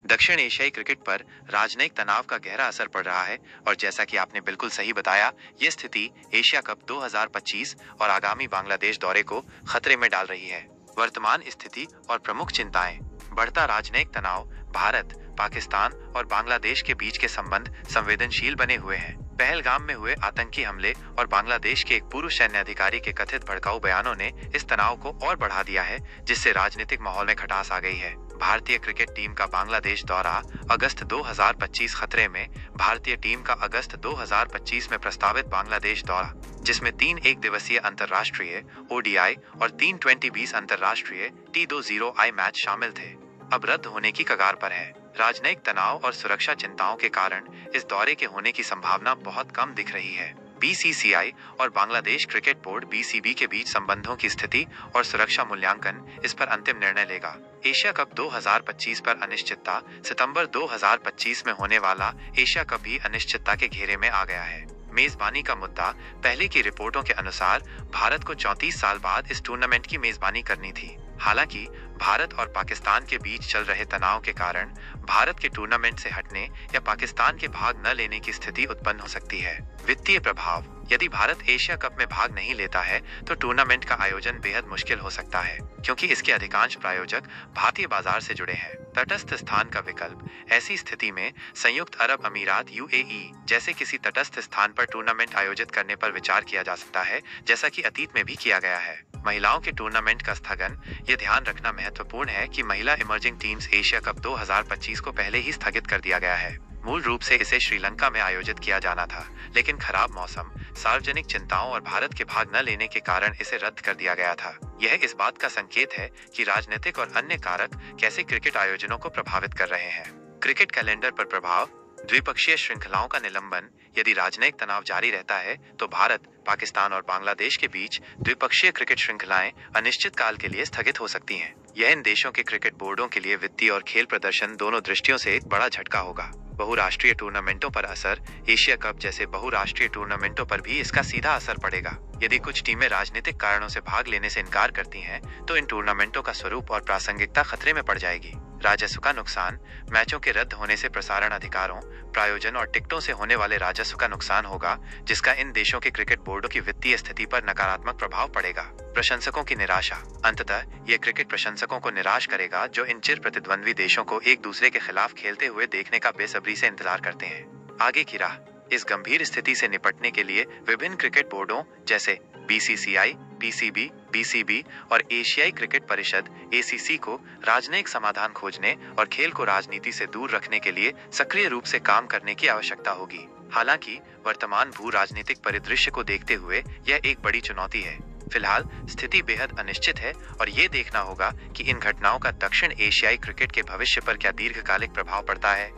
दक्षिण एशियाई क्रिकेट पर राजनयिक तनाव का गहरा असर पड़ रहा है और जैसा कि आपने बिल्कुल सही बताया, ये स्थिति एशिया कप 2025 और आगामी बांग्लादेश दौरे को खतरे में डाल रही है। वर्तमान स्थिति और प्रमुख चिंताएं। बढ़ता राजनयिक तनाव। भारत, पाकिस्तान और बांग्लादेश के बीच के संबंध संवेदनशील बने हुए हैं। पहलगाम में हुए आतंकी हमले और बांग्लादेश के एक पूर्व सैन्य अधिकारी के कथित भड़काऊ बयानों ने इस तनाव को और बढ़ा दिया है, जिससे राजनीतिक माहौल में खटास आ गई है। भारतीय क्रिकेट टीम का बांग्लादेश दौरा अगस्त 2025 खतरे में। भारतीय टीम का अगस्त 2025 में प्रस्तावित बांग्लादेश दौरा, जिसमें 3 एक दिवसीय अंतर्राष्ट्रीय ODI और 3 T20 अंतर्राष्ट्रीय T20I मैच शामिल थे, अब रद्द होने की कगार पर है। राजनयिक तनाव और सुरक्षा चिंताओं के कारण इस दौरे के होने की संभावना बहुत कम दिख रही है। BCCI और बांग्लादेश क्रिकेट बोर्ड BCB के बीच संबंधों की स्थिति और सुरक्षा मूल्यांकन इस पर अंतिम निर्णय लेगा। एशिया कप 2025 पर अनिश्चितता। सितंबर 2025 में होने वाला एशिया कप भी अनिश्चितता के घेरे में आ गया है। मेजबानी का मुद्दा। पहले की रिपोर्टों के अनुसार भारत को 34 साल बाद इस टूर्नामेंट की मेजबानी करनी थी। हालांकि भारत और पाकिस्तान के बीच चल रहे तनाव के कारण भारत के टूर्नामेंट से हटने या पाकिस्तान के भाग न लेने की स्थिति उत्पन्न हो सकती है। वित्तीय प्रभाव। यदि भारत एशिया कप में भाग नहीं लेता है तो टूर्नामेंट का आयोजन बेहद मुश्किल हो सकता है, क्योंकि इसके अधिकांश प्रायोजक भारतीय बाजार से जुड़े हैं। तटस्थ स्थान का विकल्प। ऐसी स्थिति में संयुक्त अरब अमीरात UAE जैसे किसी तटस्थ स्थान पर टूर्नामेंट आयोजित करने पर विचार किया जा सकता है, जैसा कि अतीत में भी किया गया है। महिलाओं के टूर्नामेंट का स्थगन। ये ध्यान रखना महत्वपूर्ण है कि महिला इमर्जिंग टीम्स एशिया कप 2025 को पहले ही स्थगित कर दिया गया है। मूल रूप से इसे श्रीलंका में आयोजित किया जाना था, लेकिन खराब मौसम, सार्वजनिक चिंताओं और भारत के भाग न लेने के कारण इसे रद्द कर दिया गया था। यह इस बात का संकेत है कि राजनीतिक और अन्य कारक कैसे क्रिकेट आयोजनों को प्रभावित कर रहे हैं। क्रिकेट कैलेंडर पर प्रभाव। द्विपक्षीय श्रृंखलाओं का निलंबन। यदि राजनयिक तनाव जारी रहता है तो भारत, पाकिस्तान और बांग्लादेश के बीच द्विपक्षीय क्रिकेट श्रृंखलाएं अनिश्चित काल के लिए स्थगित हो सकती हैं। यह इन देशों के क्रिकेट बोर्डों के लिए वित्तीय और खेल प्रदर्शन दोनों दृष्टियों से एक बड़ा झटका होगा। बहुराष्ट्रीय टूर्नामेंटों पर असर। एशिया कप जैसे बहुराष्ट्रीय टूर्नामेंटों पर भी इसका सीधा असर पड़ेगा। यदि कुछ टीमें राजनीतिक कारणों से भाग लेने से इनकार करती हैं, तो इन टूर्नामेंटों का स्वरूप और प्रासंगिकता खतरे में पड़ जाएगी। राजस्व का नुकसान। मैचों के रद्द होने से प्रसारण अधिकारों, प्रायोजन और टिकटों से होने वाले राजस्व का नुकसान होगा, जिसका इन देशों के क्रिकेट बोर्डों की वित्तीय स्थिति पर नकारात्मक प्रभाव पड़ेगा। प्रशंसकों की निराशा। अंततः यह क्रिकेट प्रशंसकों को निराश करेगा, जो इन चिर प्रतिद्वंद्वी देशों को एक दूसरे के खिलाफ खेलते हुए देखने का बेसब्री से इंतजार करते हैं। आगे की राह। इस गंभीर स्थिति से निपटने के लिए विभिन्न क्रिकेट बोर्डों जैसे BCCI, PCB, BCB और एशियाई क्रिकेट परिषद ACC को राजनयिक समाधान खोजने और खेल को राजनीति से दूर रखने के लिए सक्रिय रूप से काम करने की आवश्यकता होगी। हालांकि वर्तमान भू राजनीतिक परिदृश्य को देखते हुए यह एक बड़ी चुनौती है। फिलहाल स्थिति बेहद अनिश्चित है और ये देखना होगा कि इन घटनाओं का दक्षिण एशियाई क्रिकेट के भविष्य पर क्या दीर्घकालिक प्रभाव पड़ता है।